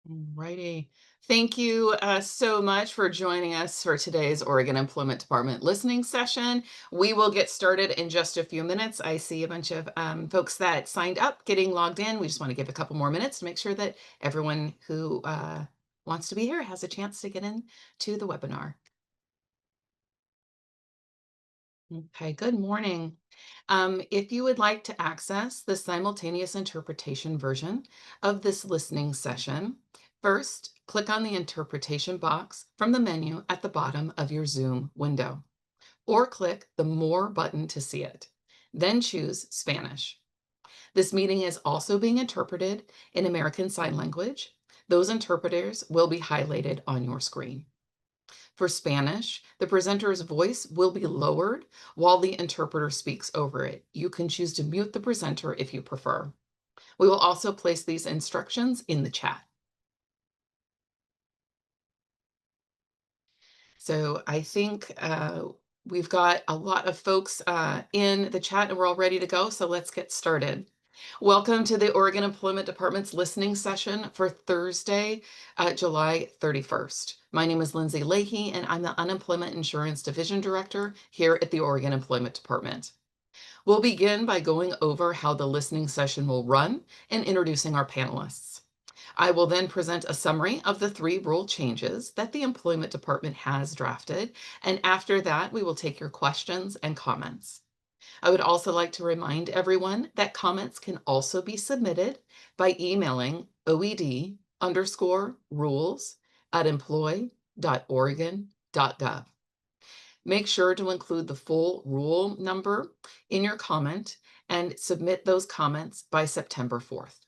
Righty. Thank you so much for joining us for today's Oregon Employment Department listening session. We will get started in just a few minutes. I see a bunch of folks that signed up getting logged in. We just want to give a couple more minutes to make sure that everyone who wants to be here has a chance to get in to the webinar. Okay, good morning. If you would like to access the simultaneous interpretation version of this listening session, first click on the interpretation box from the menu at the bottom of your Zoom window, or click the More button to see it. Then choose Spanish. This meeting is also being interpreted in American Sign Language. Those interpreters will be highlighted on your screen. For Spanish, the presenter's voice will be lowered while the interpreter speaks over it. You can choose to mute the presenter if you prefer. We will also place these instructions in the chat. So I think we've got a lot of folks in the chat and we're all ready to go. So let's get started. Welcome to the Oregon Employment Department's listening session for Thursday, July 31st. My name is Lindsay Leahy, and I'm the Unemployment Insurance Division Director here at the Oregon Employment Department. We'll begin by going over how the listening session will run and introducing our panelists. I will then present a summary of the 3 rule changes that the Employment Department has drafted, and after that, we will take your questions and comments. I would also like to remind everyone that comments can also be submitted by emailing OED_rules@employ.oregon.gov. Make sure to include the full rule number in your comment and submit those comments by September 4th.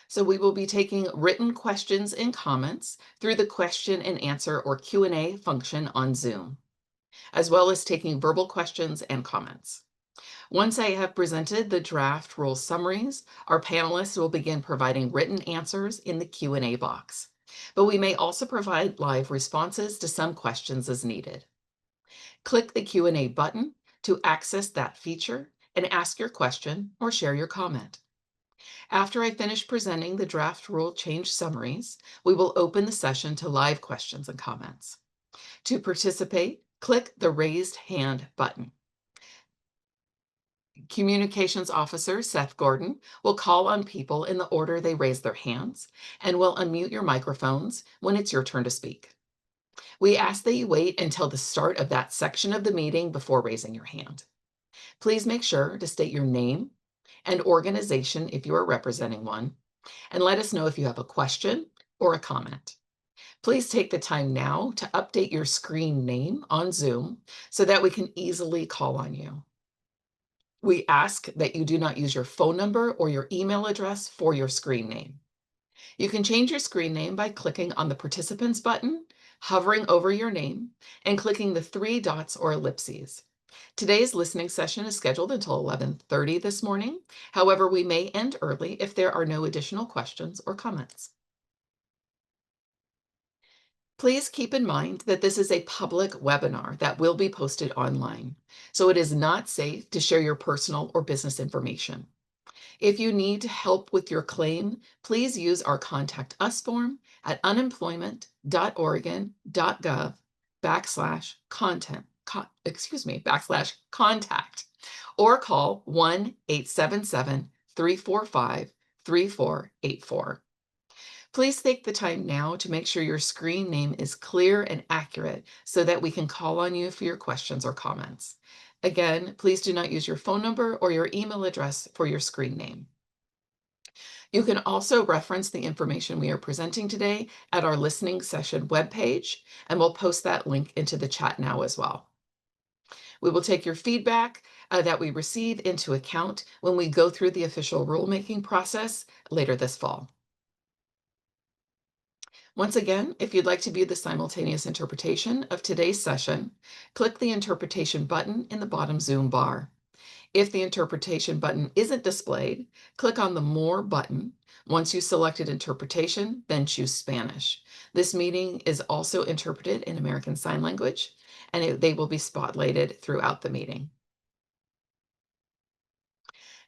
So we will be taking written questions and comments through the question and answer or Q&A function on Zoom, as well as taking verbal questions and comments. Once I have presented the draft rule summaries, our panelists will begin providing written answers in the Q&A box. But we may also provide live responses to some questions as needed. Click the Q&A button to access that feature and ask your question or share your comment. After I finish presenting the draft rule change summaries, we will open the session to live questions and comments. To participate, click the raised hand button. Communications Officer Seth Gordon will call on people in the order they raise their hands and will unmute your microphones when it's your turn to speak. We ask that you wait until the start of that section of the meeting before raising your hand. Please make sure to state your name and organization if you are representing one, and let us know if you have a question or a comment. Please take the time now to update your screen name on Zoom so that we can easily call on you. We ask that you do not use your phone number or your email address for your screen name. You can change your screen name by clicking on the Participants button, hovering over your name, and clicking the 3 dots or ellipses. Today's listening session is scheduled until 11:30 this morning. However, we may end early if there are no additional questions or comments. Please keep in mind that this is a public webinar that will be posted online, so it is not safe to share your personal or business information. If you need help with your claim, please use our Contact Us form at unemployment.oregon.gov/contact, or call 1-877-345-3484. Please take the time now to make sure your screen name is clear and accurate so that we can call on you for your questions or comments. Again, please do not use your phone number or your email address for your screen name. You can also reference the information we are presenting today at our listening session webpage, and we'll post that link into the chat now as well. We will take your feedback that we receive into account when we go through the official rulemaking process later this fall. Once again, if you'd like to view the simultaneous interpretation of today's session, click the interpretation button in the bottom Zoom bar. If the interpretation button isn't displayed, click on the More button. Once you selected interpretation, then choose Spanish. This meeting is also interpreted in American Sign Language, and they will be spotlighted throughout the meeting.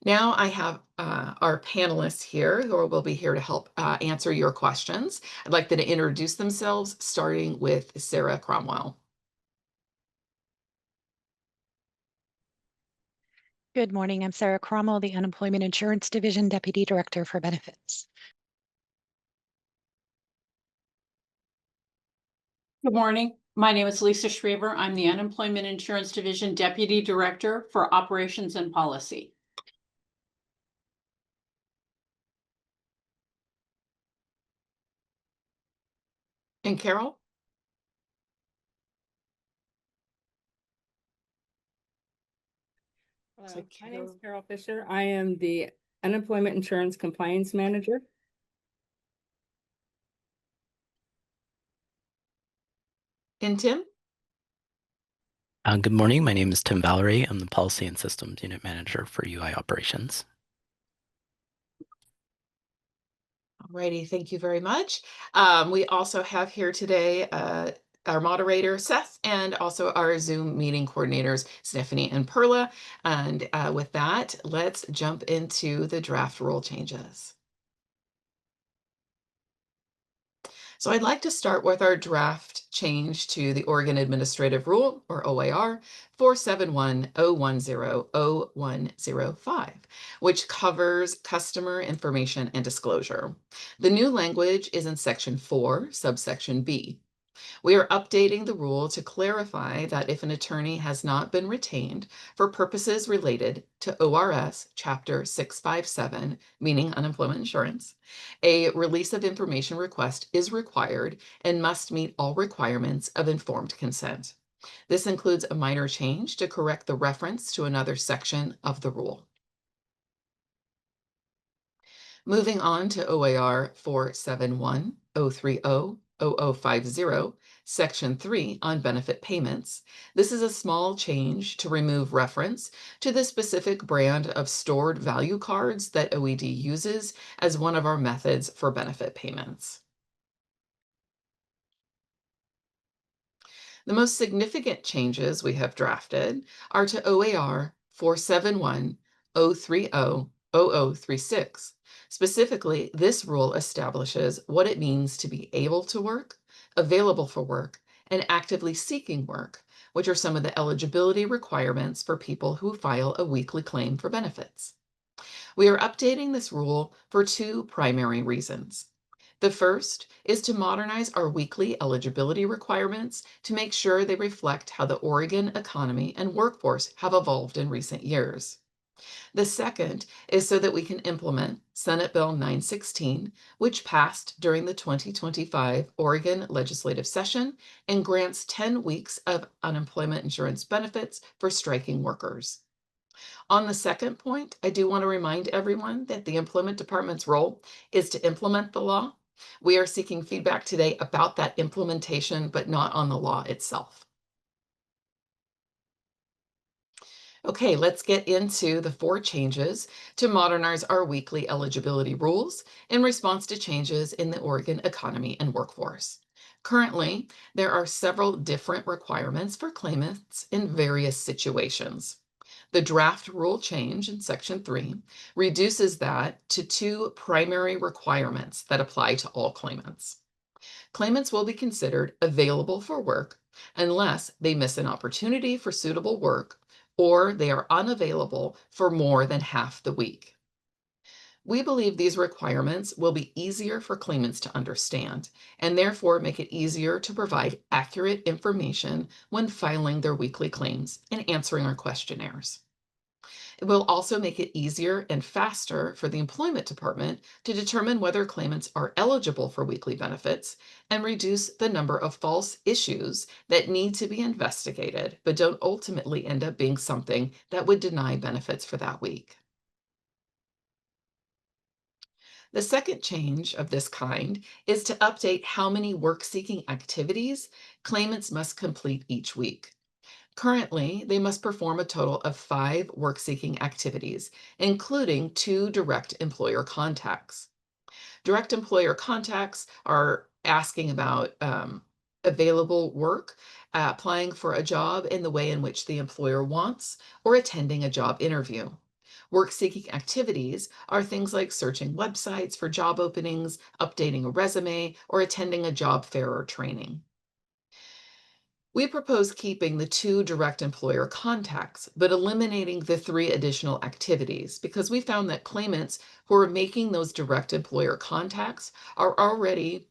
Now I have our panelists here who will be here to help answer your questions. I'd like them to introduce themselves, starting with Sarah Cromwell. Good morning. I'm Sarah Cromwell, the Unemployment Insurance Division Deputy Director for Benefits. Good morning. My name is Lisa Schreiber. I'm the Unemployment Insurance Division Deputy Director for Operations and Policy. And Carol? Looks like My name is Carol. Carol Fisher. I am the Unemployment Insurance Compliance Manager. And Tim? Good morning. My name is Tim Valerie. I'm the Policy and Systems Unit Manager for UI Operations. Alrighty, thank you very much. We also have here today our moderator, Seth, and also our Zoom meeting coordinators, Stephanie and Perla. And with that, let's jump into the draft rule changes. So I'd like to start with our draft change to the Oregon Administrative Rule, or OAR, 471.010.0105, which covers customer information and disclosure. The new language is in Section 4, subsection B. We are updating the rule to clarify that if an attorney has not been retained for purposes related to ORS Chapter 657, meaning unemployment insurance, a release of information request is required and must meet all requirements of informed consent. This includes a minor change to correct the reference to another section of the rule. Moving on to OAR 471.030.0050, Section 3 on benefit payments. This is a small change to remove reference to the specific brand of stored value cards that OED uses as one of our methods for benefit payments. The most significant changes we have drafted are to OAR 471.030.0036. Specifically, this rule establishes what it means to be able to work, available for work, and actively seeking work, which are some of the eligibility requirements for people who file a weekly claim for benefits. We are updating this rule for two primary reasons. The first is to modernize our weekly eligibility requirements to make sure they reflect how the Oregon economy and workforce have evolved in recent years. The second is so that we can implement Senate Bill 916, which passed during the 2025 Oregon legislative session and grants 10 weeks of unemployment insurance benefits for striking workers. On the second point, I do want to remind everyone that the Employment Department's role is to implement the law. We are seeking feedback today about that implementation, but not on the law itself. Okay, let's get into the 4 changes to modernize our weekly eligibility rules in response to changes in the Oregon economy and workforce. Currently, there are several different requirements for claimants in various situations. The draft rule change in Section 3 reduces that to 2 primary requirements that apply to all claimants. Claimants will be considered available for work unless they miss an opportunity for suitable work or they are unavailable for more than half the week. We believe these requirements will be easier for claimants to understand and therefore make it easier to provide accurate information when filing their weekly claims and answering our questionnaires. It will also make it easier and faster for the Employment Department to determine whether claimants are eligible for weekly benefits and reduce the number of false issues that need to be investigated but don't ultimately end up being something that would deny benefits for that week. The second change of this kind is to update how many work-seeking activities claimants must complete each week. Currently, they must perform a total of 5 work-seeking activities, including 2 direct employer contacts. Direct employer contacts are asking about available work, applying for a job in the way in which the employer wants, or attending a job interview. Work-seeking activities are things like searching websites for job openings, updating a resume, or attending a job fair or training. We propose keeping the two direct employer contacts, but eliminating the three additional activities because we found that claimants who are making those direct employer contacts are already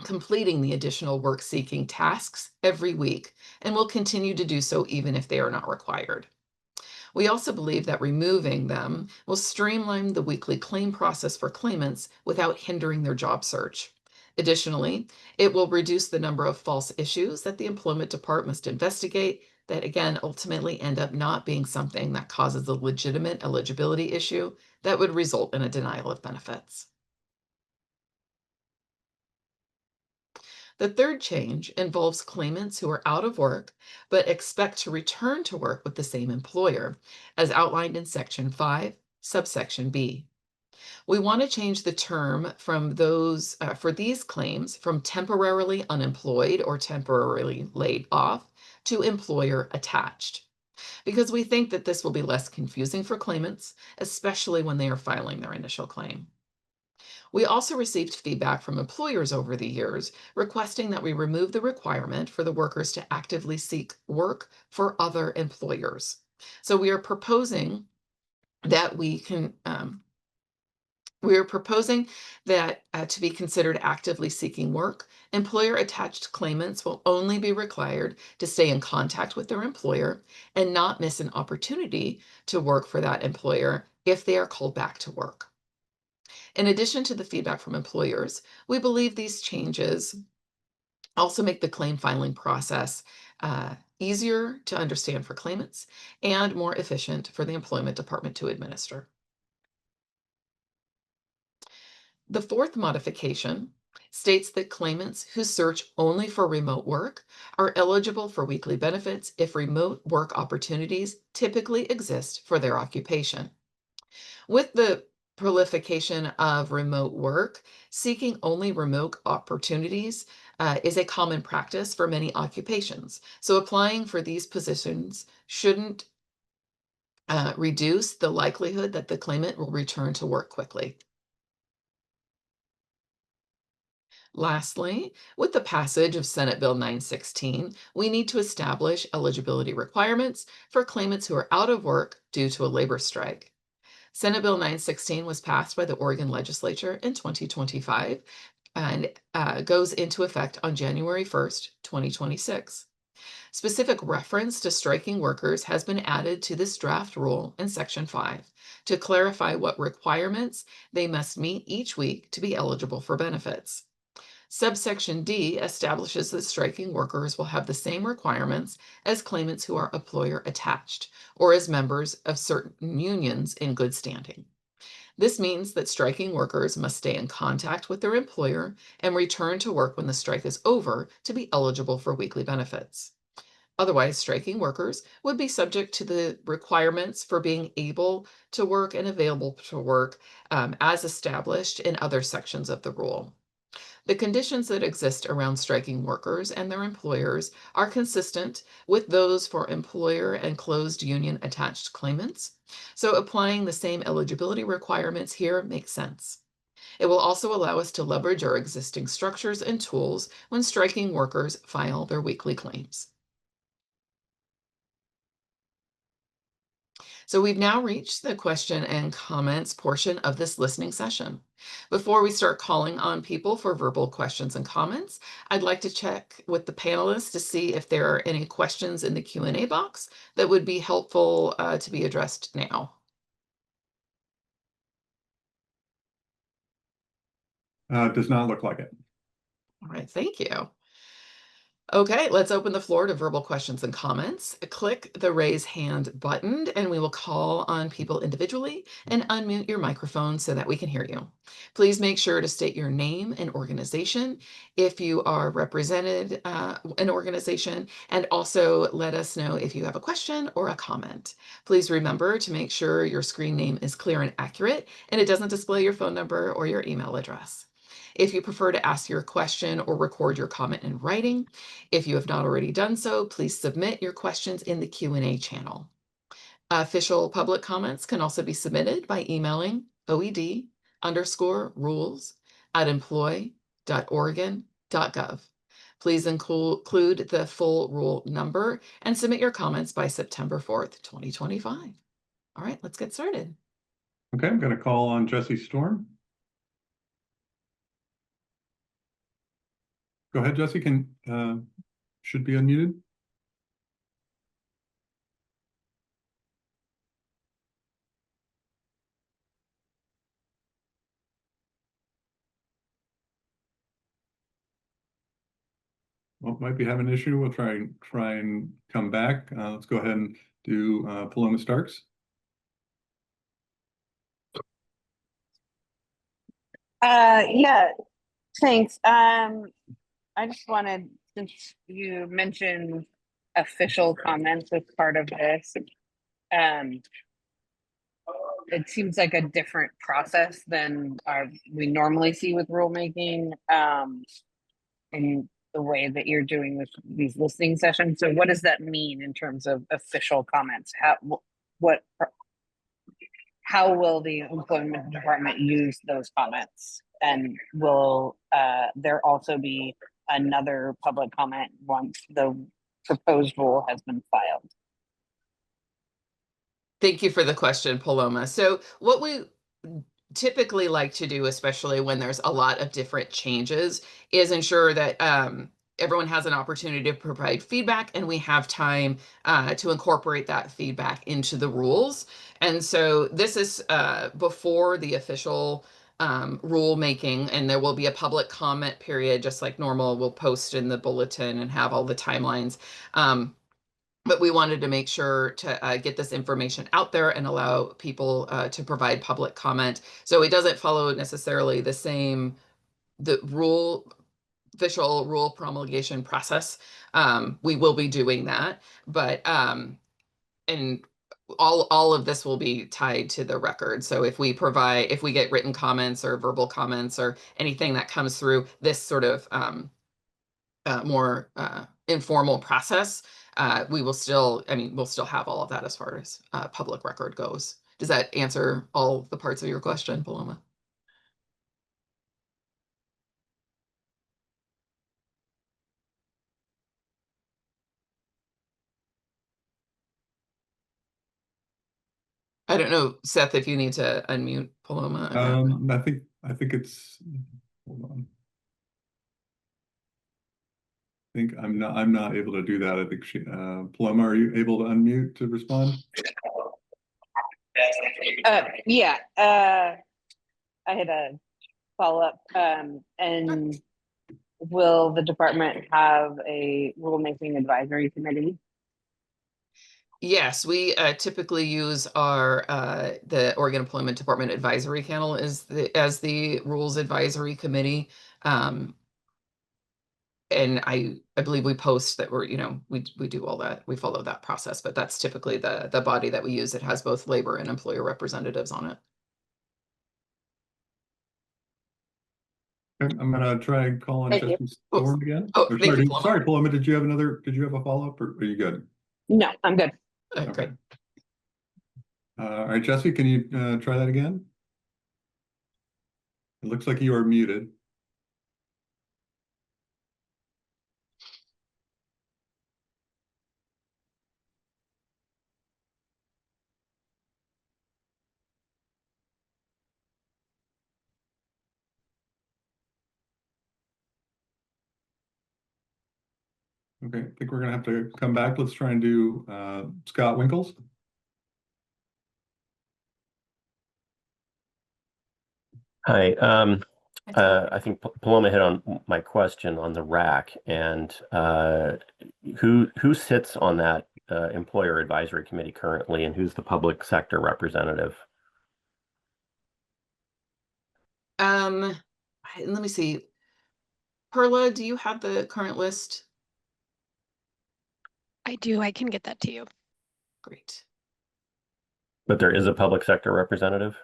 completing the additional work seeking tasks every week and will continue to do so even if they are not required. We also believe that removing them will streamline the weekly claim process for claimants without hindering their job search. Additionally, it will reduce the number of false issues that the employment department must investigate that again ultimately end up not being something that causes a legitimate eligibility issue that would result in a denial of benefits. The third change involves claimants who are out of work but expect to return to work with the same employer, as outlined in Section 5, subsection B. We want to change the term from those for these claims from temporarily unemployed or temporarily laid off to employer attached because we think that this will be less confusing for claimants, especially when they are filing their initial claim. We also received feedback from employers over the years requesting that we remove the requirement for the workers to actively seek work for other employers. So that we can we are proposing that to be considered actively seeking work, employer attached claimants will only be required to stay in contact with their employer and not miss an opportunity to work for that employer if they are called back to work. In addition to the feedback from employers, we believe these changes also make the claim filing process easier to understand for claimants and more efficient for the employment department to administer. The fourth modification states that claimants who search only for remote work are eligible for weekly benefits if remote work opportunities typically exist for their occupation. With the proliferation of remote work, seeking only remote opportunities is a common practice for many occupations. So applying for these positions shouldn't reduce the likelihood that the claimant will return to work quickly. Lastly, with the passage of Senate Bill 916, we need to establish eligibility requirements for claimants who are out of work due to a labor strike. Senate Bill 916 was passed by the Oregon legislature in 2025 and goes into effect on January 1st, 2026. Specific reference to striking workers has been added to this draft rule in Section 5 to clarify what requirements they must meet each week to be eligible for benefits. Subsection D establishes that striking workers will have the same requirements as claimants who are employer attached or as members of certain unions in good standing. This means that striking workers must stay in contact with their employer and return to work when the strike is over to be eligible for weekly benefits. Otherwise, striking workers would be subject to the requirements for being able to work and available to work as established in other sections of the rule. The conditions that exist around striking workers and their employers are consistent with those for employer and closed union attached claimants. So applying the same eligibility requirements here makes sense. It will also allow us to leverage our existing structures and tools when striking workers file their weekly claims. So we've now reached the question and comments portion of this listening session. Before we start calling on people for verbal questions and comments, I'd like to check with the panelists to see if there are any questions in the Q&A box that would be helpful to be addressed now. Does not look like it. All right, thank you. Okay, let's open the floor to verbal questions and comments. Click the raise hand button and we will call on people individually and unmute your microphone so that we can hear you. Please make sure to state your name and organization if you are represented an organization, and also let us know if you have a question or a comment. Please remember to make sure your screen name is clear and accurate and it doesn't display your phone number or your email address. If you prefer to ask your question or record your comment in writing, if you have not already done so, please submit your questions in the Q&A channel. Official public comments can also be submitted by emailing OED_rules@employ.oregon.gov. Please include the full rule number and submit your comments by September 4th, 2025. All right, let's get started. Okay, I'm going to call on Jesse Storm. Go ahead, Jesse. Should be unmuted. Well, might be having an issue. We'll try and come back. Let's go ahead and do Paloma Starks. Yeah, thanks. I just wanted, since you mentioned official comments as part of this, it seems like a different process than we normally see with rulemaking, in the way that you're doing with these listening sessions. So what does that mean in terms of official comments? How will the employment department use those comments? And will there also be another public comment once the proposed rule has been filed? Thank you for the question, Paloma. So what we typically like to do, especially when there's a lot of different changes, is ensure that everyone has an opportunity to provide feedback and we have time to incorporate that feedback into the rules. And so this is before the official rule making, and there will be a public comment period, just like normal. We'll post in the bulletin and have all the timelines. But we wanted to make sure to get this information out there and allow people to provide public comment. So it doesn't follow necessarily the same official rule promulgation process. We will be doing that, but and all of this will be tied to the record. So if we get written comments or verbal comments or anything that comes through this sort of more informal process, we'll still have all of that as far as public record goes. Does that answer all the parts of your question, Paloma? I don't know, Seth, if you need to unmute Paloma. I think it's, hold on. I think I'm not able to do that. I think Paloma, are you able to unmute to respond? Yeah, I had a follow-up, and will the department have a rulemaking advisory committee? Yes, we typically use our the Oregon Employment Department Advisory Panel as the Rules Advisory Committee. And I believe we post that we do all that. We follow that process, but that's typically the body that we use. It has both labor and employer representatives on it. Okay, I'm gonna try and call on Jesse Storm again. Oh, thank you, Paloma. Sorry, Paloma. Did you have a follow-up, or are you good? No, I'm good. Okay. Great. All right, Jesse, can you try that again? It looks like you are muted. Okay, I think we're gonna have to come back. Let's try and do Scott Winkles. Hi. I think Paloma hit on my question on the RAC, and who sits on that employer advisory committee currently, and who's the public sector representative? Let me see. Perla, do you have the current list? I do. I can get that to you. Great. But there is a public sector representative?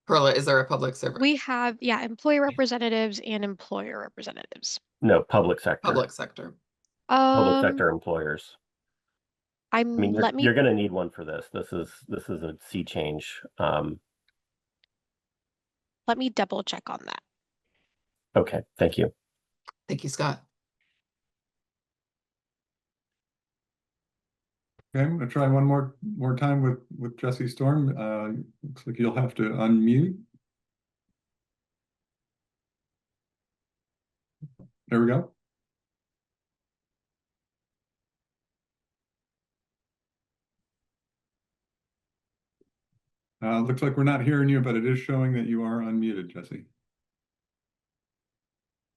Perla, is there a public servant? We have, yeah, employee representatives and employer representatives. No, public sector. Public sector. Public sector employers. I mean, Let me you're going to need one for this. This is a sea change. let me double check on that. Okay, thank you. Thank you, Scott. Okay, I'm gonna try one more time with Jesse Storm. Looks like you'll have to unmute. There we go. Looks like we're not hearing you, but it is showing that you are unmuted, Jesse.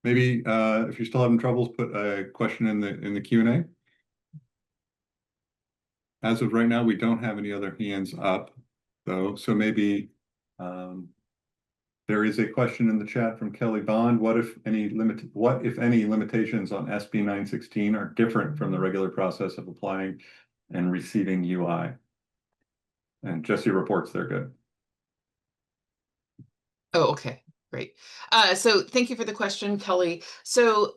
Maybe if you're still having troubles, put a question in the Q&A. As of right now, we don't have any other hands up, though. So maybe there is a question in the chat from Kelly Bond. What if any limitations on SB 916 are different from the regular process of applying and receiving UI? And Jesse reports they're good. Oh, okay, great. So thank you for the question, Kelly. So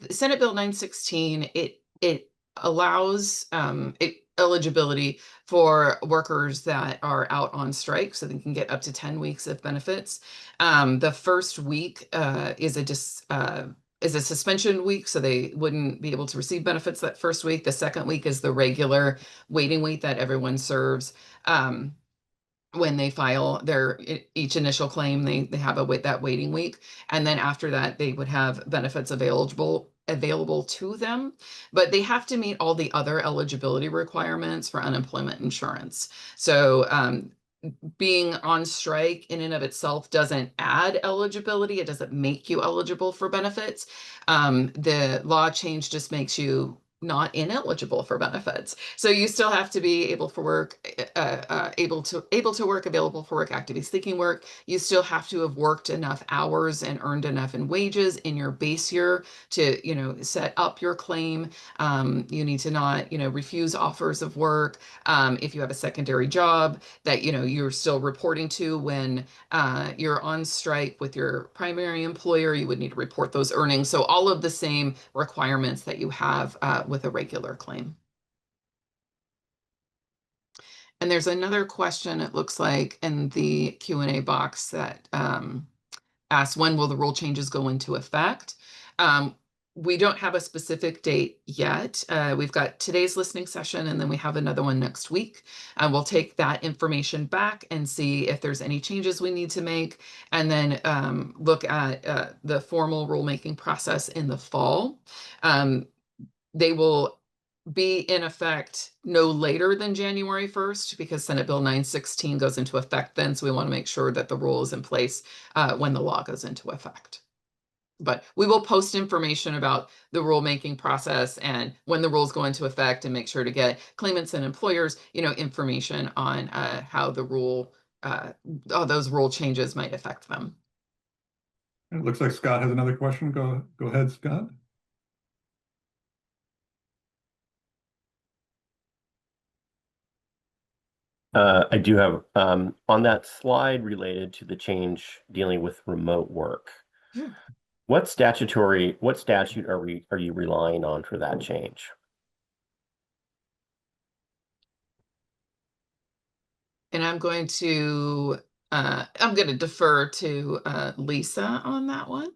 Senate Bill 916, it allows eligibility for workers that are out on strike, so they can get up to 10 weeks of benefits. The first week is a suspension week, so they wouldn't be able to receive benefits that first week. The second week is the regular waiting week that everyone serves. When they file their each initial claim, they have that waiting week, and then after that they would have benefits available to them, but they have to meet all the other eligibility requirements for unemployment insurance. So being on strike in and of itself doesn't add eligibility. It doesn't make you eligible for benefits. The law change just makes you not ineligible for benefits. So you still have to be able to work, able to work, available for work, actively seeking work. You still have to have worked enough hours and earned enough in wages in your base year to, set up your claim. You need to not, refuse offers of work. If you have a secondary job that, you're still reporting to when you're on strike with your primary employer, you would need to report those earnings. So all of the same requirements that you have with a regular claim. And there's another question, it looks like, in the Q&A box that asks, when will the rule changes go into effect? We don't have a specific date yet. We've got today's listening session, and then we have another one next week. And we'll take that information back and see if there's any changes we need to make, and then look at the formal rulemaking process in the fall. They will be in effect no later than January 1st, because Senate Bill 916 goes into effect then. So we want to make sure that the rule is in place when the law goes into effect. But we will post information about the rulemaking process and when the rules go into effect, and make sure to get claimants and employers, information on how the rule, all those rule changes might affect them. It looks like Scott has another question. Go ahead, Scott. I do have on that slide related to the change dealing with remote work. Yeah. What statute are you relying on for that change? And I'm going to defer to Lisa on that one.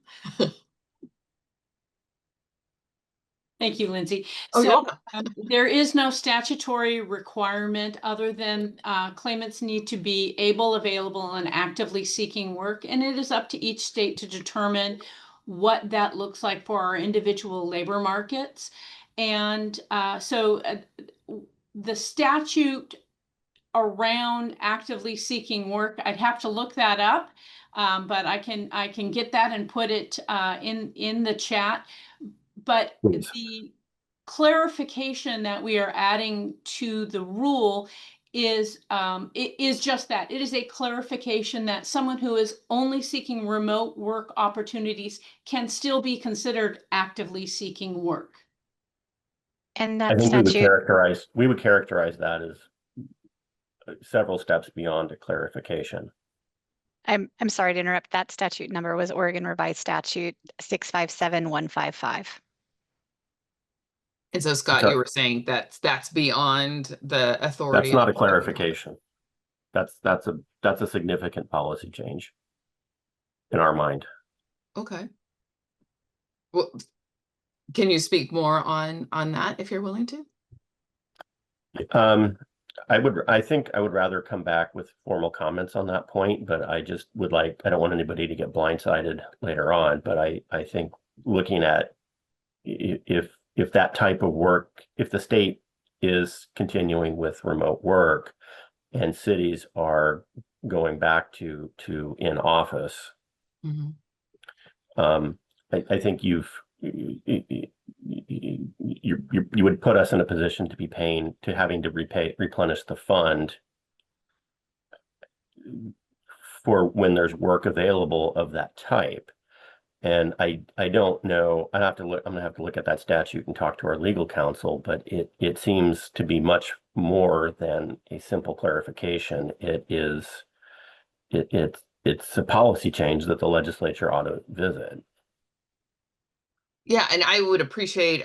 Thank you, Lindsay. Oh, you're So welcome. there is no statutory requirement other than claimants need to be able, available, and actively seeking work. And it is up to each state to determine what that looks like for our individual labor markets. And so the statute around actively seeking work, I'd have to look that up, but I can get that and put it in the chat. But Please. the clarification that we are adding to the rule is it is just that. It is a clarification that someone who is only seeking remote work opportunities can still be considered actively seeking work. And I that think statute, we would characterize that as several steps beyond a clarification. I'm sorry to interrupt. That statute number was Oregon Revised Statute 657155. And so, Scott, sorry. you were saying that that's beyond the authority That's not a of the regular. clarification. That's a significant policy change in our mind. Okay. Well, can you speak more on that if you're willing to? I think I would rather come back with formal comments on that point, but I just would like, I don't want anybody to get blindsided later on, but I think looking at if that type of work, if the state is continuing with remote work and cities are going back to in office, I think you would put us in a position to be having to replenish the fund for when there's work available of that type. And I don't know, I'm gonna have to look at that statute and talk to our legal counsel, but it seems to be much more than a simple clarification. It's a policy change that the legislature ought to visit. Yeah, and I would appreciate,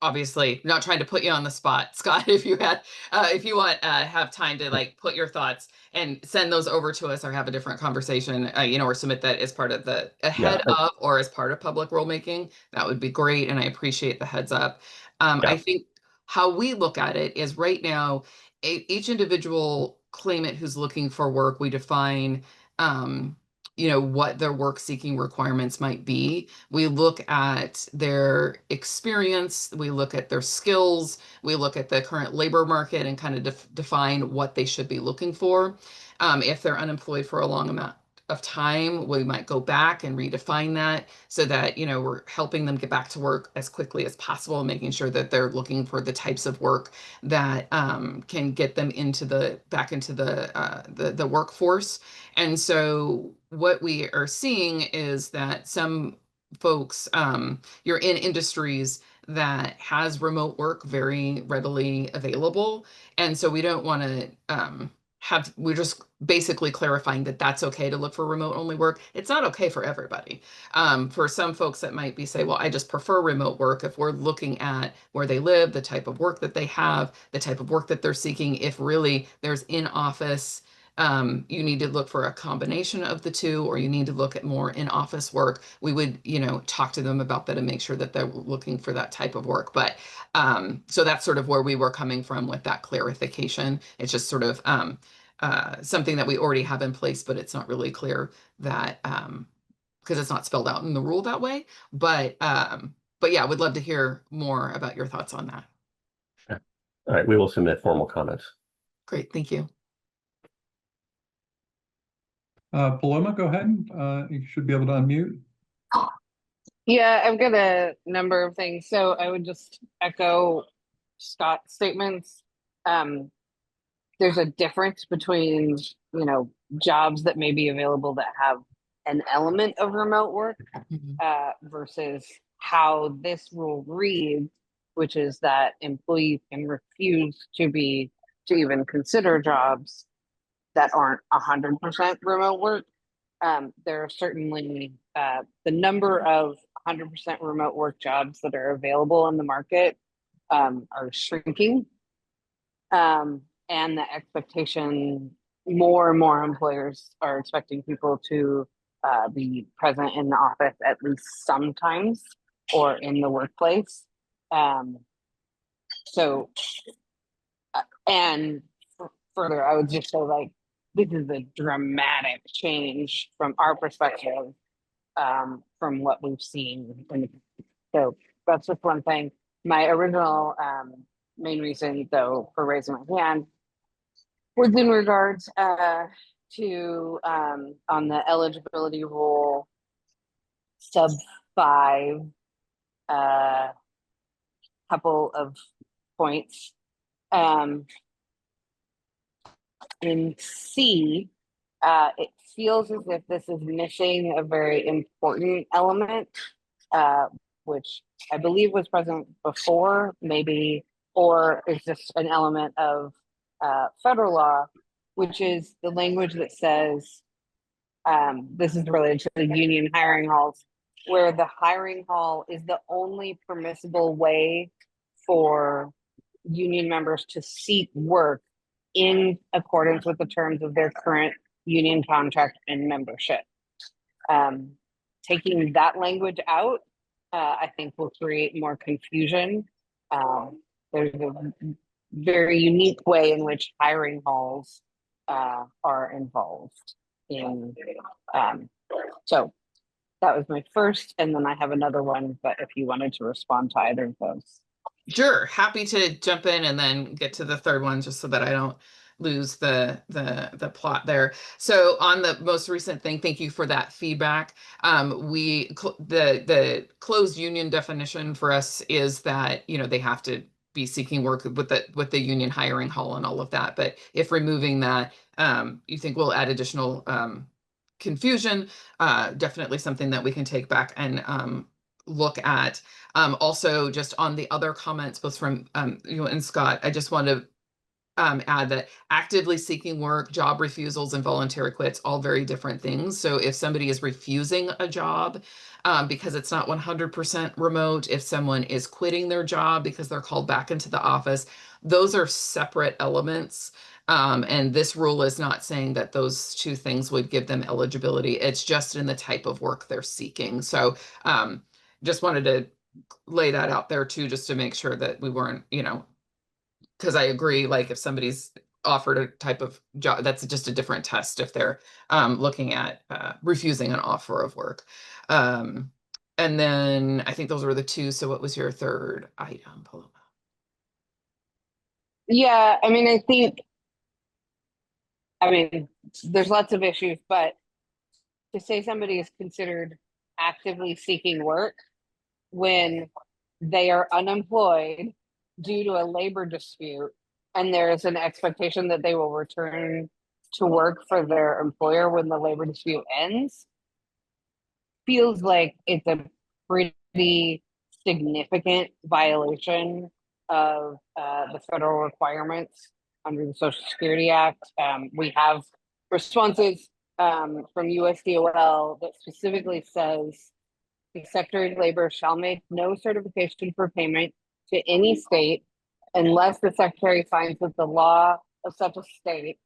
obviously, not trying to put you on the spot, Scott, if you want, have time to like put your thoughts and send those over to us or have a different conversation, or submit that as part of ahead of or as part of public rulemaking, that would be great. And I appreciate the heads up. I think how we look at it is right now, each individual claimant who's looking for work, we define, what their work seeking requirements might be. We look at their experience, we look at their skills, we look at the current labor market and kind of define what they should be looking for. If they're unemployed for a long amount of time, we might go back and redefine that so that, we're helping them get back to work as quickly as possible, making sure that they're looking for the types of work that can get them back into the workforce. And so what we are seeing is that some folks, you're in industries that has remote work very readily available. And so we don't want to we're just basically clarifying that that's okay to look for remote only work. It's not okay for everybody. For some folks that might be say, well, I just prefer remote work. If we're looking at where they live, the type of work that they have, the type of work that they're seeking, if really there's in office, you need to look for a combination of the two, or you need to look at more in-office work. We would, talk to them about that and make sure that they're looking for that type of work. But so that's sort of where we were coming from with that clarification. It's just sort of something that we already have in place, but it's not really clear that because it's not spelled out in the rule that way. But yeah, would love to hear more about your thoughts on that. All right, we will submit formal comments. Great, thank you. Paloma, go ahead. You should be able to unmute. Yeah, I've got a number of things. So I would just echo Scott's statements. There's a difference between, jobs that may be available that have an element of remote work versus how this rule reads, which is that employees can refuse to even consider jobs that aren't 100% remote work. There are certainly the number of 100% remote work jobs that are available in the market are shrinking. And the expectation, more and more employers are expecting people to be present in the office at least sometimes or in the workplace. And further, I would just say, like, this is a dramatic change from our perspective, from what we've seen. So that's just one thing. My original main reason, though, for raising my hand was in regards to on the eligibility rule sub 5, couple of points. In C, it feels as if this is missing a very important element, which I believe was present before, maybe, or is just an element of federal law, which is the language that says This is related to the union hiring halls, where the hiring hall is the only permissible way for union members to seek work in accordance with the terms of their current union contract and membership. Taking that language out, I think will create more confusion. There's a very unique way in which hiring halls are involved in. So that was my first, and then I have another one, but if you wanted to respond to either of those. Sure, happy to jump in and then get to the third one just so that I don't lose the plot there. So on the most recent thing, thank you for that feedback. The closed union definition for us is that, you know, they have to be seeking work with the union hiring hall and all of that. But if removing that, you think will add additional confusion, definitely something that we can take back and look at. Also, just on the other comments, both from you and Scott, I just want to add that actively seeking work, job refusals, and voluntary quits, all very different things. So if somebody is refusing a job because it's not 100% remote, if someone is quitting their job because they're called back into the office, those are separate elements. And this rule is not saying that those two things would give them eligibility. It's just in the type of work they're seeking. So just wanted to lay that out there too, just to make sure that we weren't, you know, because I agree, like if somebody's offered a type of job, that's just a different test if they're looking at refusing an offer of work. And then I think those were the two. So what was your third item, Paloma? Yeah, I mean, there's lots of issues, but to say somebody is considered actively seeking work when they are unemployed due to a labor dispute and there is an expectation that they will return to work for their employer when the labor dispute ends feels like it's a pretty significant violation of the federal requirements under the Social Security Act. We have responses from USDOL that specifically says the Secretary of Labor shall make no certification for payment to any state unless the Secretary finds that the law of such a state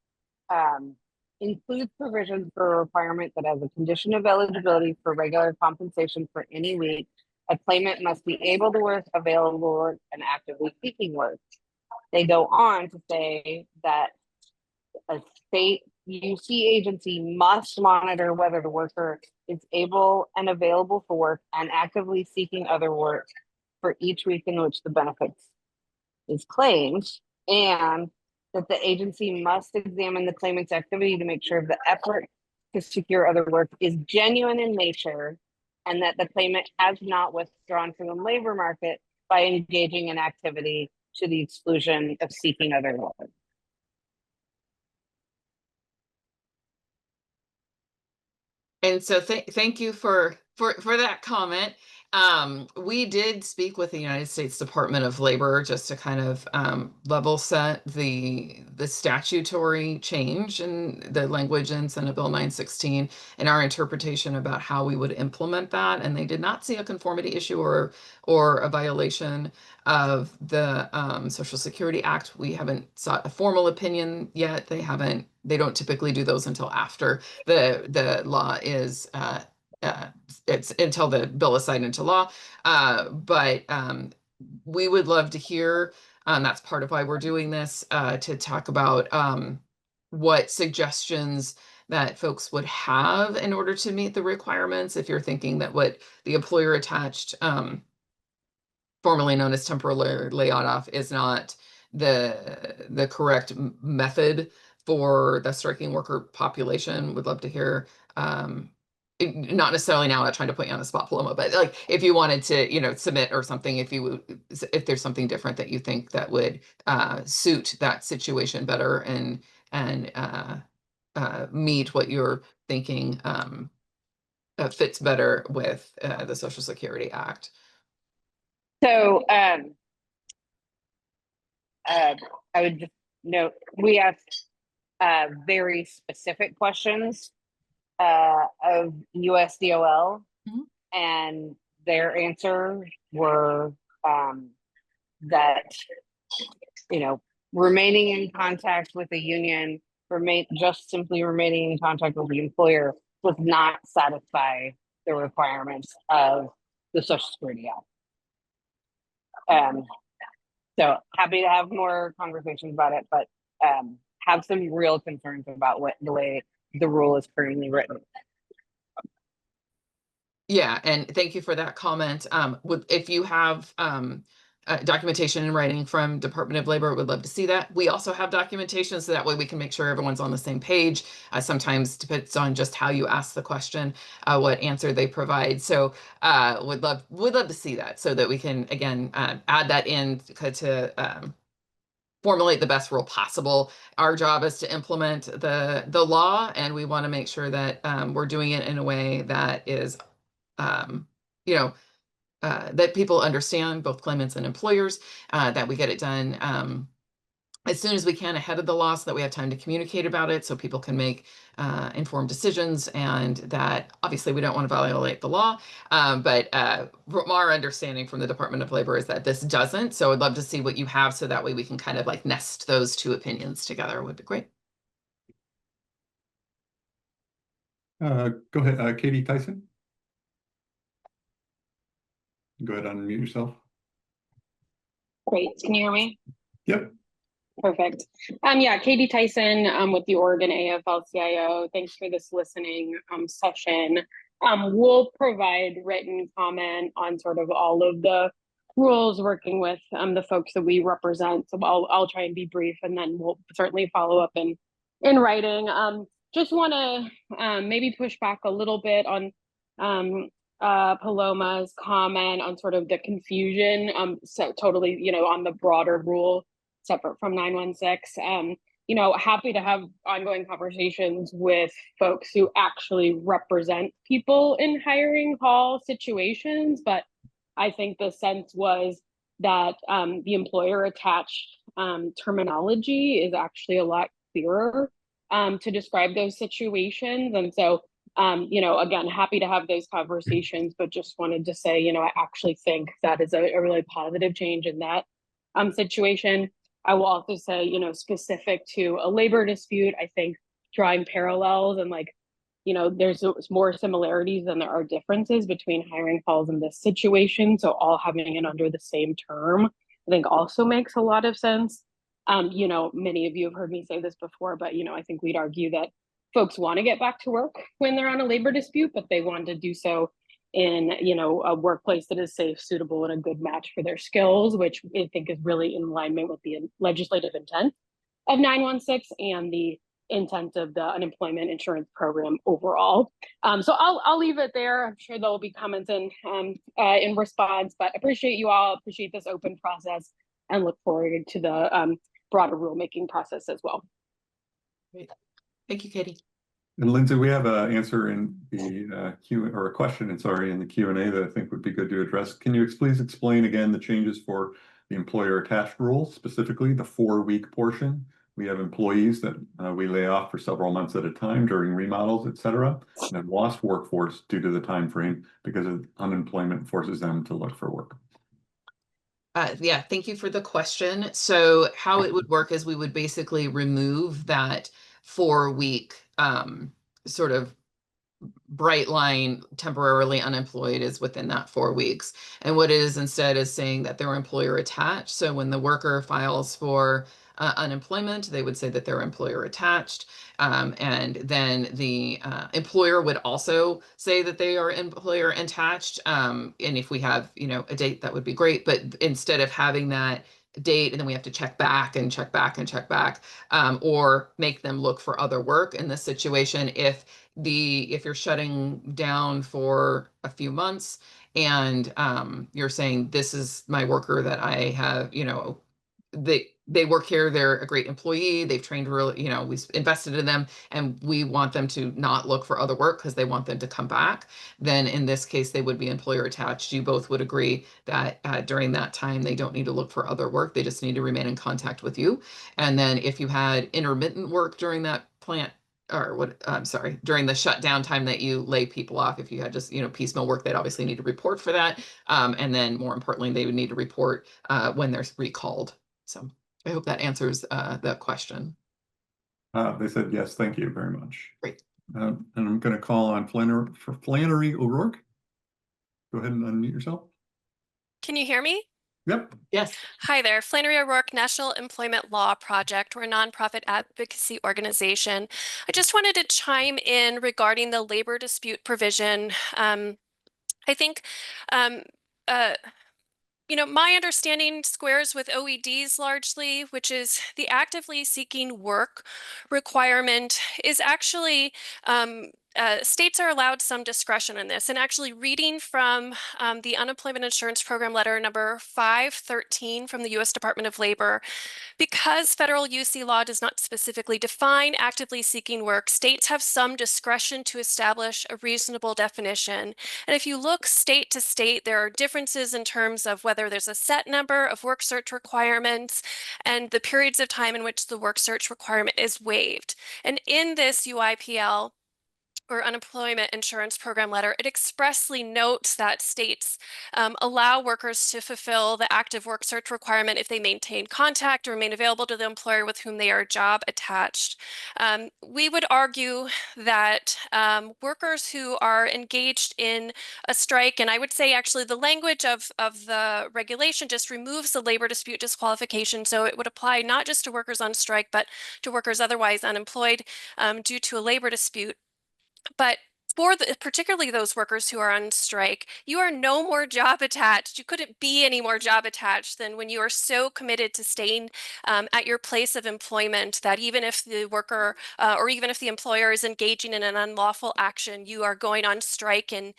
includes provisions for a requirement that as a condition of eligibility for regular compensation for any week, a claimant must be able to work, available to work, and actively seeking work. They go on to say that a state UC agency must monitor whether the worker is able and available for work and actively seeking other work for each week in which the benefits is claimed, and that the agency must examine the claimant's activity to make sure the effort to secure other work is genuine in nature and that the claimant has not withdrawn from the labor market by engaging in activity to the exclusion of seeking other work. And so thank you for that comment. We did speak with the United States Department of Labor just to kind of level set the statutory change in the language in Senate Bill 916 and our interpretation about how we would implement that. And they did not see a conformity issue or a violation of the Social Security Act. We haven't sought a formal opinion yet. They don't typically do those until after the law is it's until the bill is signed into law. But we would love to hear, that's part of why we're doing this, to talk about what suggestions that folks would have in order to meet the requirements. If you're thinking that what the employer attached, formerly known as temporary layoff, is not the correct method for the striking worker population, would love to hear. Not necessarily now, not trying to put you on the spot, Paloma, but like if you wanted to, you know, submit or something, if there's something different that you think that would suit that situation better and meet what you're thinking fits better with the Social Security Act. So I would just note we asked very specific questions of USDOL, Mhm. and their answer were that, you know, remaining in contact with the union, just simply remaining in contact with the employer does not satisfy the requirements of the Social Security Act. So happy to have more conversations about it, but have some real concerns about the way the rule is currently written. Yeah, and thank you for that comment. If you have documentation in writing from Department of Labor, would love to see that. We also have documentation, so that way we can make sure everyone's on the same page. Sometimes depends on just how you ask the question, what answer they provide. So would love to see that, so that we can again add that in to formulate the best rule possible. Our job is to implement the law, and we want to make sure that we're doing it in a way that is you know, that people understand, both claimants and employers, that we get it done as soon as we can ahead of the law, so that we have time to communicate about it, so people can make informed decisions, and that obviously we don't want to violate the law. But from our understanding from the Department of Labor is that this doesn't. So I'd love to see what you have, so that way we can kind of like nest those two opinions together. Would be great. Go ahead, Katie Tyson. Go ahead, unmute yourself. Great. Can you hear me? Yep. Perfect. Yeah, Katie Tyson with the Oregon AFL-CIO. Thanks for this listening session. We'll provide written comment on sort of all of the rules, working with the folks that we represent. So I'll try and be brief, and then we'll certainly follow up in writing. Just want to maybe push back a little bit on Paloma's comment on sort of the confusion. So totally, on the broader rule, separate from 916. Happy to have ongoing conversations with folks who actually represent people in hiring hall situations. But I think the sense was that the employer attached terminology is actually a lot clearer to describe those situations. And so, again, happy to have those conversations, but just wanted to say, I actually think that is a really positive change in that situation. I will also say, specific to a labor dispute, I think drawing parallels and there's more similarities than there are differences between hiring halls in this situation. So all having it under the same term, I think also makes a lot of sense. Many of you have heard me say this before, but, I think we'd argue that folks want to get back to work when they're on a labor dispute, but they want to do so in a workplace that is safe, suitable, and a good match for their skills, which I think is really in alignment with the legislative intent of 916 and the intent of the unemployment insurance program overall. So I'll leave it there. I'm sure there will be comments in response, but appreciate you all, appreciate this open process, and look forward to the broader rulemaking process as well. Great. Thank you, Katie. And Lindsay, we have an answer in the a question, in the Q&A that I think would be good to address. Can you please explain again the changes for the employer attached rule, specifically the 4-week portion? We have employees that we lay off for several months at a time during remodels, et cetera, and have lost workforce due to the time frame because of unemployment forces them to look for work. Yeah, thank you for the question. So how it would work is we would basically remove that 4-week sort of bright line temporarily unemployed is within that 4 weeks. And what it is instead is saying that they're employer attached. So when the worker files for unemployment, they would say that they're employer attached. And then the employer would also say that they are employer attached. And if we have, a date, that would be great. But instead of having that date and then we have to check back and check back and check back, or make them look for other work in this situation, if you're shutting down for a few months and you're saying, this is my worker that I have, they work here, they're a great employee, they've trained really, we've invested in them, and we want them to not look for other work because they want them to come back, then in this case they would be employer attached. You both would agree that during that time they don't need to look for other work, they just need to remain in contact with you. And then if you had intermittent work during that or what, I'm sorry, during the shutdown time that you lay people off, if you had just, piecemeal work, they'd obviously need to report for that. And then more importantly, they would need to report when they're recalled. So I hope that answers the question. They said yes, thank you very much. Great. And I'm going to call on Flannery O'Rourke. Go ahead and unmute yourself. Can you hear me? Yep. Yes. Hi there, Flannery O'Rourke, National Employment Law Project. We're a nonprofit advocacy organization. I just wanted to chime in regarding the labor dispute provision. I think, my understanding squares with OEDs largely, which is the actively seeking work requirement is actually, states are allowed some discretion in this. And actually reading from the Unemployment Insurance Program letter number 513 from the U.S. Department of Labor, because federal UC law does not specifically define actively seeking work, states have some discretion to establish a reasonable definition. And if you look state to state, there are differences in terms of whether there's a set number of work search requirements and the periods of time in which the work search requirement is waived. And in this UIPL, or Unemployment Insurance Program letter, it expressly notes that states allow workers to fulfill the active work search requirement if they maintain contact or remain available to the employer with whom they are job attached. We would argue that workers who are engaged in a strike, and I would say actually the language of the regulation just removes the labor dispute disqualification, so it would apply not just to workers on strike, but to workers otherwise unemployed due to a labor dispute. But for particularly those workers who are on strike, you are no more job attached. You couldn't be any more job attached than when you are so committed to staying at your place of employment that even if the worker or even if the employer is engaging in an unlawful action, you are going on strike and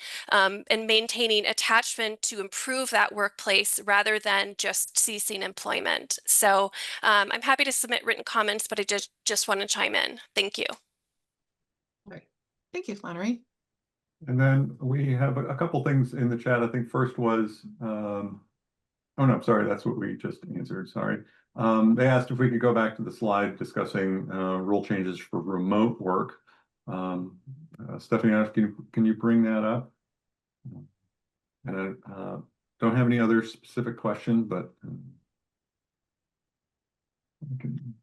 maintaining attachment to improve that workplace rather than just ceasing employment. So I'm happy to submit written comments, but I just want to chime in. Thank you. Thank you, Flannery. And then we have a couple things in the chat. I think first was, oh no, sorry, that's what we just answered, sorry. They asked if we could go back to the slide discussing rule changes for remote work. Stephanie asked, can you bring that up? And I don't have any other specific question, but I can.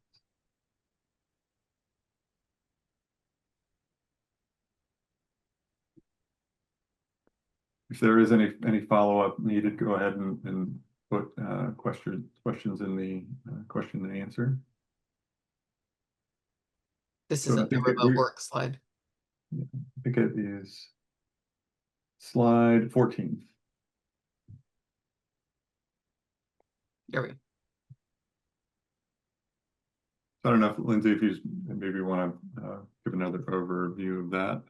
If there is any follow-up needed, go ahead and put questions in the question and answer. This isn't the remote work slide. I think it is slide 14. There we go. I don't know if Lindsay, if you maybe want to give another overview of that.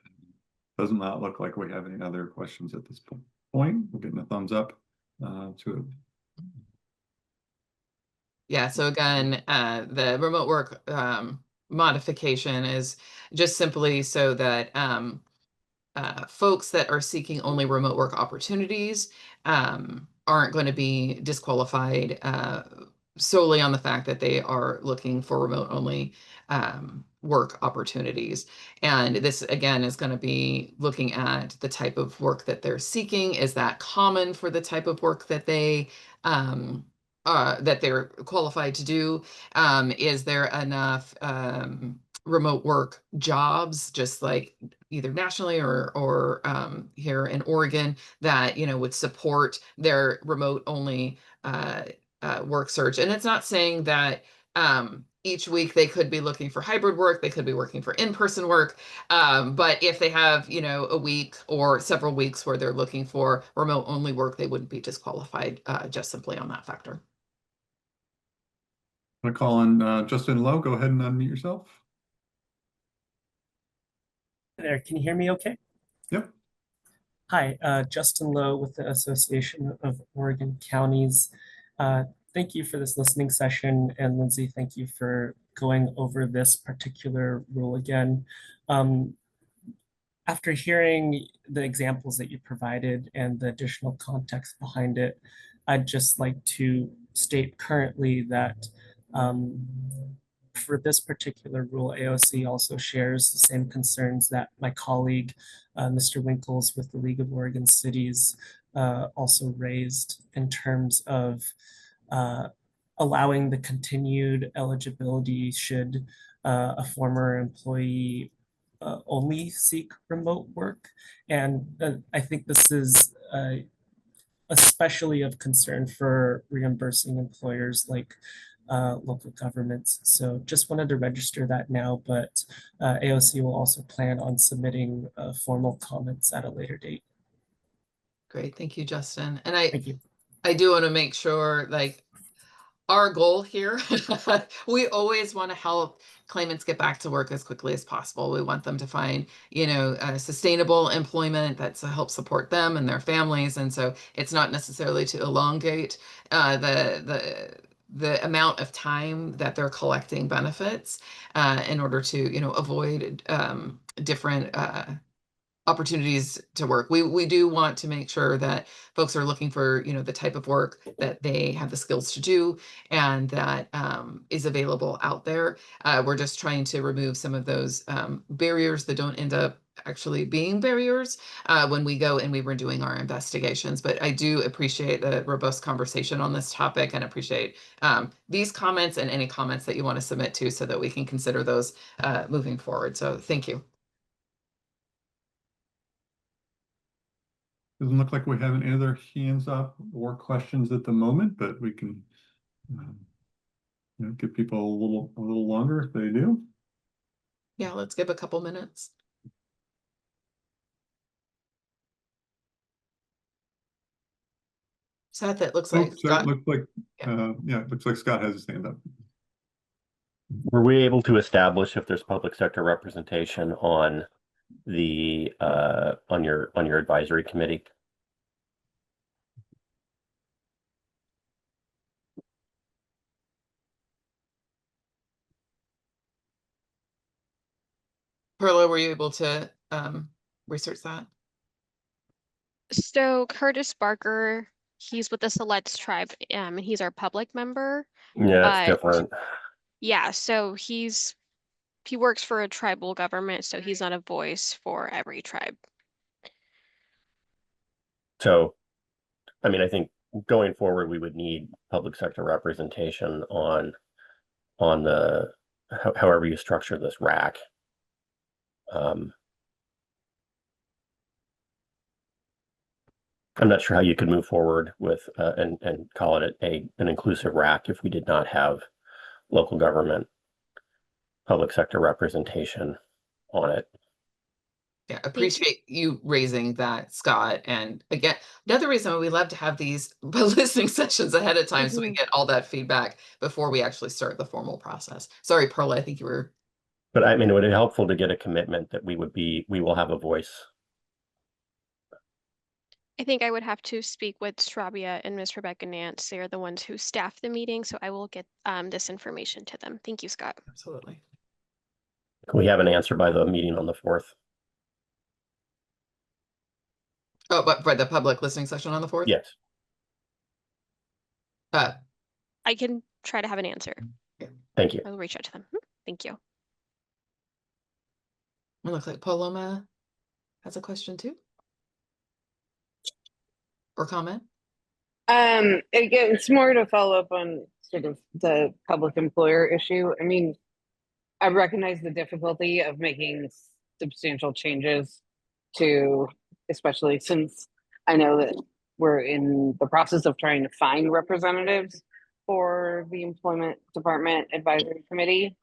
Does not look like we have any other questions at this point. We're getting a thumbs up to it. Yeah, so again, the remote work modification is just simply so that folks that are seeking only remote work opportunities aren't going to be disqualified solely on the fact that they are looking for remote only work opportunities. And this again is going to be looking at the type of work that they're seeking. Is that common for the type of work that they're qualified to do? Is there enough remote work jobs, just like either nationally or here in Oregon, that would support their remote only work search? And it's not saying that each week they could be looking for hybrid work, they could be working for in-person work, but if they have a week or several weeks where they're looking for remote only work, they wouldn't be disqualified just simply on that factor. I'm going to call on Justin Lowe. Go ahead and unmute yourself. Hey there, can you hear me okay? Yep. Hi, Justin Lowe with the Association of Oregon Counties. Thank you for this listening session, and Lindsay, thank you for going over this particular rule again. After hearing the examples that you provided and the additional context behind it, I'd just like to state currently that for this particular rule, AOC also shares the same concerns that my colleague, Mr. Winkles with the League of Oregon Cities, also raised in terms of allowing the continued eligibility should a former employee only seek remote work. And I think this is especially of concern for reimbursing employers like local governments. So just wanted to register that now, but AOC will also plan on submitting formal comments at a later date. Great, thank you, Justin. And Thank you. I do want to make sure, like, our goal here, we always want to help claimants get back to work as quickly as possible. We want them to find, sustainable employment that's help support them and their families. And so it's not necessarily to elongate the amount of time that they're collecting benefits in order to, avoid different opportunities to work. We do want to make sure that folks are looking for, the type of work that they have the skills to do and that is available out there. We're just trying to remove some of those barriers that don't end up actually being barriers when we go and we were doing our investigations. But I do appreciate the robust conversation on this topic and appreciate these comments and any comments that you want to submit to so that we can consider those moving forward. So thank you. Doesn't look like we have any other hands up or questions at the moment, but we can give people a little longer if they do. Yeah, let's give a couple minutes. Seth, it looks like Scott. Looks like it looks like Scott has his hand up. Were we able to establish if there's public sector representation on the on your advisory committee? Perla, were you able to research that? So Curtis Barker, he's with the Siletz tribe, and he's our public member. Yeah, it's different. Yeah, so he works for a tribal government, so he's not a voice for every tribe. So, I mean, I think going forward, we would need public sector representation on the however you structure this rack. I'm not sure how you could move forward with and call it an inclusive rack if we did not have local government public sector representation on it. Yeah, appreciate you raising that, Scott. And again, another reason we love to have these listening sessions ahead of time so we get all that feedback before we actually start the formal process. Sorry, Perla, I think you were. But I mean, it would be helpful to get a commitment that we will have a voice. I think I would have to speak with Strabia and Miss Rebecca Nance. They are the ones who staff the meeting, so I will get this information to them. Thank you, Scott. Absolutely. Can we have an answer by the meeting on the 4th? Oh, but for the public listening session on the 4th? Yes. I can try to have an answer. Yeah. Thank you. I will reach out to them. Thank you. It looks like Paloma has a question too. Or comment? Again, it's more to follow up on sort of the public employer issue. I mean, I recognize the difficulty of making substantial changes to, especially since I know that we're in the process of trying to find representatives for the Employment Department Advisory Committee.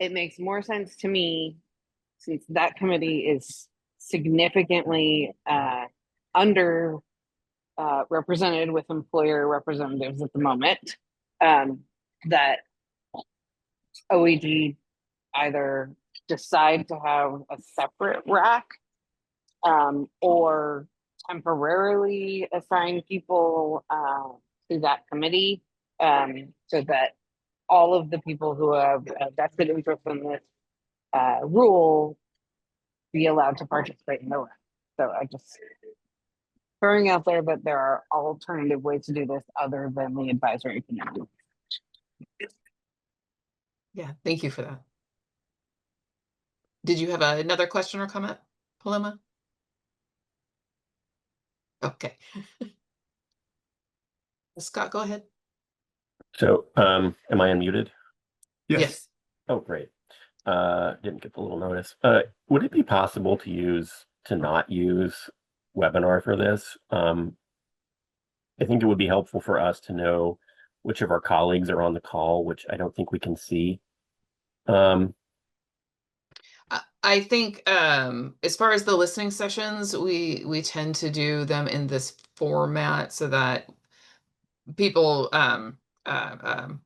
It makes more sense to me, since that committee is significantly under represented with employer representatives at the moment, that OED either decide to have a separate rack or temporarily assign people to that committee so that all of the people who have a vested interest in this rule be allowed to participate in the rack. So I just throwing out there that there are alternative ways to do this other than the advisory committee. Yeah, thank you for that. Did you have another question or comment, Paloma? Okay. Scott, go ahead. So, am I unmuted? Yes. Oh, great. Didn't get the little notice. Would it be possible to not use webinar for this? I think it would be helpful for us to know which of our colleagues are on the call, which I don't think we can see. I think as far as the listening sessions, we tend to do them in this format so that people uh, um,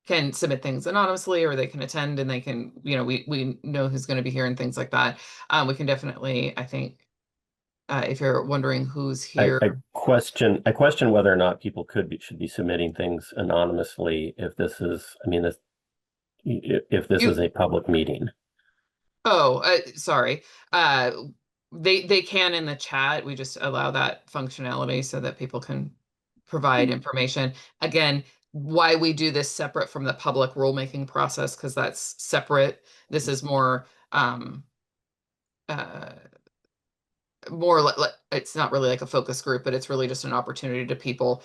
can submit things anonymously, or they can attend and they can, we know who's going to be here and things like that. We can definitely, I think, if you're wondering who's here. I question whether or not people should be submitting things anonymously if this is, I mean, if this is a public meeting. Oh, sorry. They can in the chat. We just allow that functionality so that people can provide information. Again, why we do this separate from the public rulemaking process, because that's separate. This is more uh, more like, it's not really like a focus group, but it's really just an opportunity to people.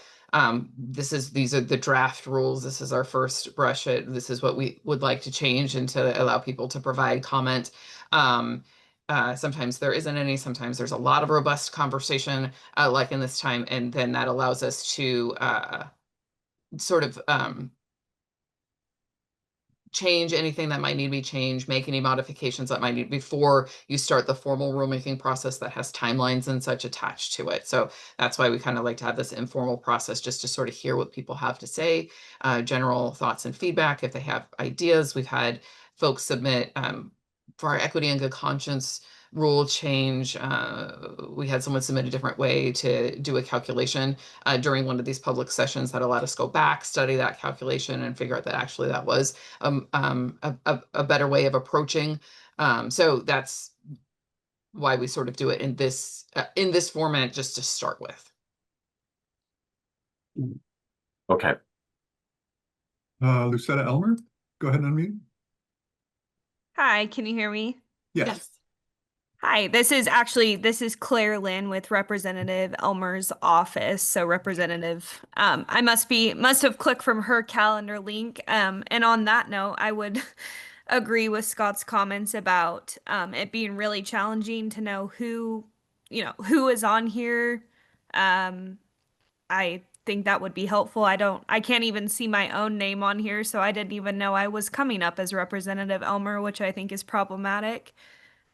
These are the draft rules. This is our first brush at, this is what we would like to change, and to allow people to provide comment. Sometimes there isn't any, sometimes there's a lot of robust conversation, like in this time, and then that allows us to sort of change anything that might need to be changed, make any modifications that might need before you start the formal rulemaking process that has timelines and such attached to it. So that's why we kind of like to have this informal process, just to sort of hear what people have to say, general thoughts and feedback. If they have ideas, we've had folks submit for our equity and good conscience rule change. We had someone submit a different way to do a calculation during one of these public sessions that allowed us to go back, study that calculation, and figure out that actually that was a better way of approaching. So that's why we sort of do it in this format, just to start with. Okay. Lucetta Elmer, go ahead and unmute. Hi, can you hear me? Yes. Hi, this is Claire Lynn with Representative Elmer's office. So Representative, I must have clicked from her calendar link. And on that note, I would agree with Scott's comments about it being really challenging to know who is on here. I think that would be helpful. I can't even see my own name on here, so I didn't even know I was coming up as Representative Elmer, which I think is problematic.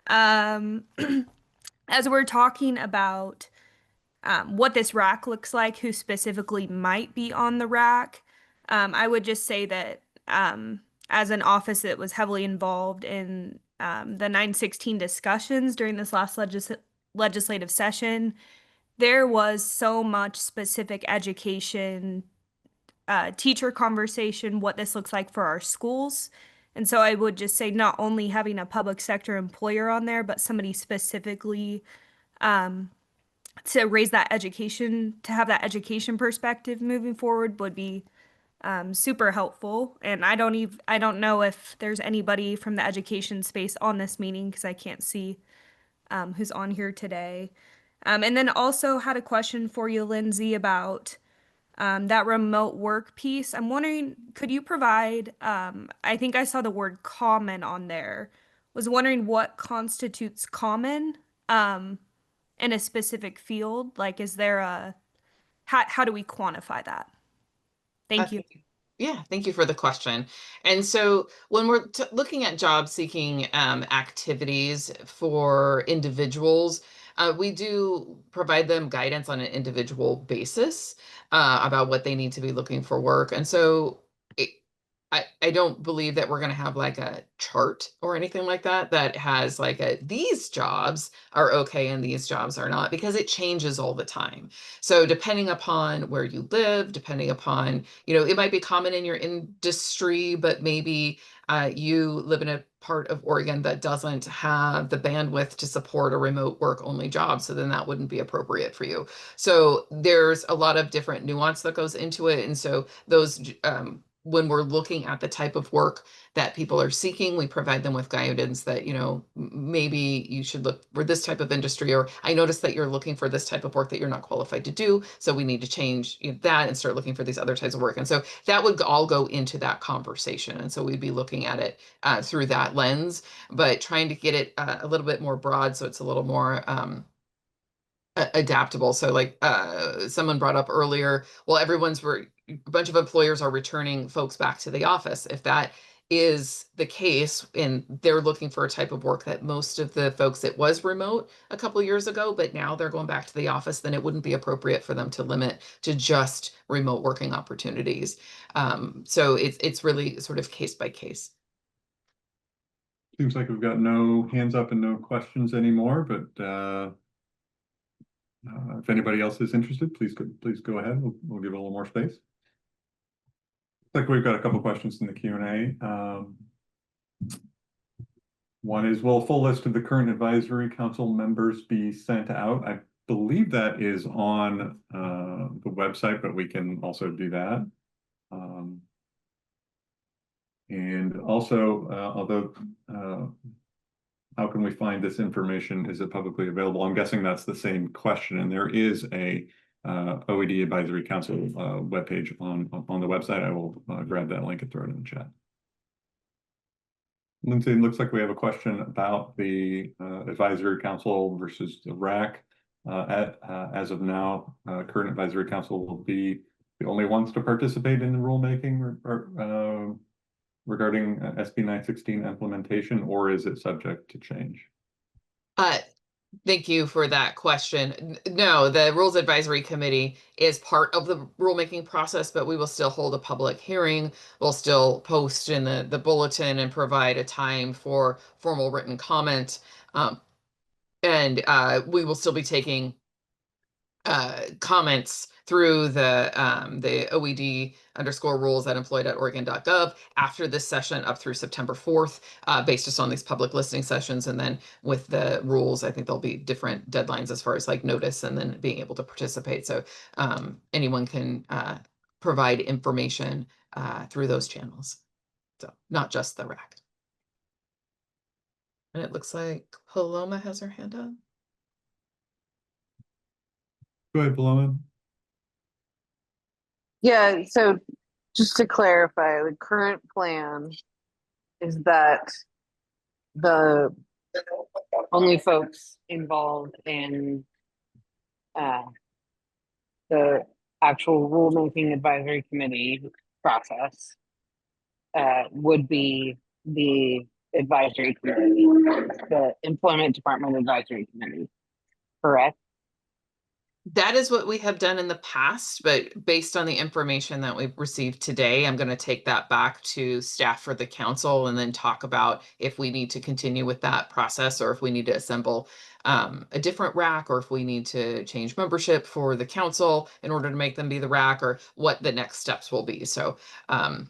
Um, as we're talking about what this rack looks like, who specifically might be on the rack, I would just say that as an office that was heavily involved in the 916 discussions during this last legislative session, there was so much specific education, teacher conversation, what this looks like for our schools. And so I would just say not only having a public sector employer on there, but somebody specifically to raise that education, to have that education perspective moving forward would be super helpful. And I don't know if there's anybody from the education space on this meeting, because I can't see who's on here today. And then also had a question for you, Lindsay, about that remote work piece. I'm wondering, could you provide, I think I saw the word common on there. Was wondering what constitutes common in a specific field? Like, is there how do we quantify that? Thank you. Yeah, thank you for the question. And so when we're looking at job seeking activities for individuals, we do provide them guidance on an individual basis about what they need to be looking for work. And so I don't believe that we're going to have like a chart or anything like that that has like these jobs are okay and these jobs are not, because it changes all the time. So depending upon where you live, depending upon, it might be common in your industry, but maybe you live in a part of Oregon that doesn't have the bandwidth to support a remote work only job. So then that wouldn't be appropriate for you. So there's a lot of different nuance that goes into it. And so those when we're looking at the type of work that people are seeking, we provide them with guidance that, maybe you should look for this type of industry, or I noticed that you're looking for this type of work that you're not qualified to do. So we need to change that and start looking for these other types of work. And so that would all go into that conversation. And so we'd be looking at it through that lens, but trying to get it a little bit more broad. So it's a little more, adaptable. So like someone brought up earlier, well, a bunch of employers are returning folks back to the office. If that is the case and they're looking for a type of work that most of the folks, it was remote a couple of years ago, but now they're going back to the office, then it wouldn't be appropriate for them to limit to just remote working opportunities. So it's really sort of case by case. Seems like we've got no hands up and no questions anymore, but if anybody else is interested, please go ahead. We'll give it a little more space. Looks like we've got a couple questions in the Q&A. One is, will a full list of the current advisory council members be sent out? I believe that is on the website, but we can also do that. And also, although how can we find this information? Is it publicly available? I'm guessing that's the same question. And there is a OED Advisory Council webpage on the website. I will grab that link and throw it in the chat. Lindsay, it looks like we have a question about the Advisory Council versus the RAC. As of now, current Advisory Council will be the only ones to participate in the rulemaking regarding SB 916 implementation, or is it subject to change? Thank you for that question. No, the Rules Advisory Committee is part of the rulemaking process, but we will still hold a public hearing. We'll still post in the bulletin and provide a time for formal written comment. And we will still be taking comments through the OED_rules at employed.oregon.gov after this session up through September 4th, based just on these public listening sessions. And then with the rules, I think there'll be different deadlines as far as like notice and then being able to participate. So anyone can provide information through those channels. So not just the RAC. And it looks like Paloma has her hand up. Go ahead, Paloma. Yeah, so just to clarify, the current plan is that the only folks involved in the actual rulemaking advisory committee process would be the advisory committee, the employment department advisory committee, correct? That is what we have done in the past, but based on the information that we've received today, I'm going to take that back to staff for the council and then talk about if we need to continue with that process or if we need to assemble a different RAC, or if we need to change membership for the council in order to make them be the RAC, or what the next steps will be. So I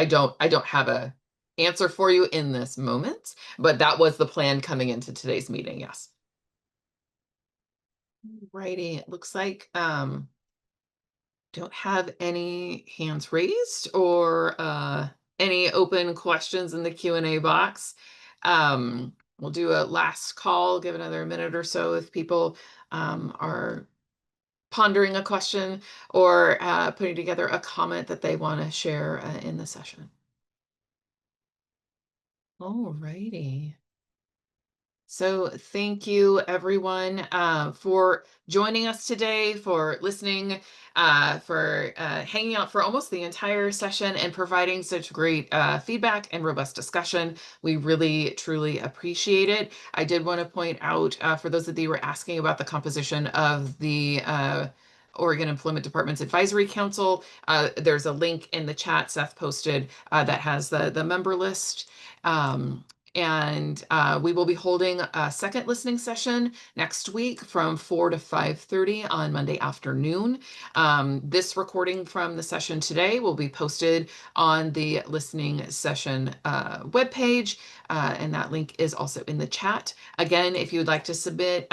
don't have a answer for you in this moment, but that was the plan coming into today's meeting. Yes. Righty, it looks like don't have any hands raised or any open questions in the Q&A box. We'll do a last call, give another minute or so if people are pondering a question or putting together a comment that they want to share in the session. All righty. So thank you, everyone, for joining us today, for listening, for hanging out for almost the entire session and providing such great feedback and robust discussion. We really, truly appreciate it. I did want to point out, for those of you who were asking about the composition of the Oregon Employment Department's Advisory Council, there's a link in the chat Seth posted that has the member list. And we will be holding a second listening session next week from 4 to 5:30 on Monday afternoon. This recording from the session today will be posted on the listening session webpage, and that link is also in the chat. Again, if you would like to submit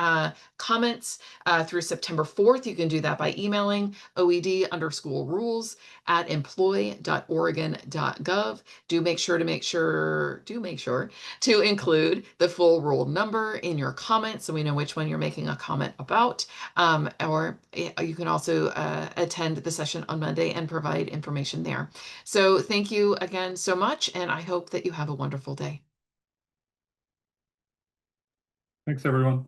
comments through September 4th, you can do that by emailing oed_rules@employ.oregon.gov. Do make sure to include the full rule number in your comment so we know which one you're making a comment about. Or you can also attend the session on Monday and provide information there. So thank you again so much, and I hope that you have a wonderful day. Thanks, everyone.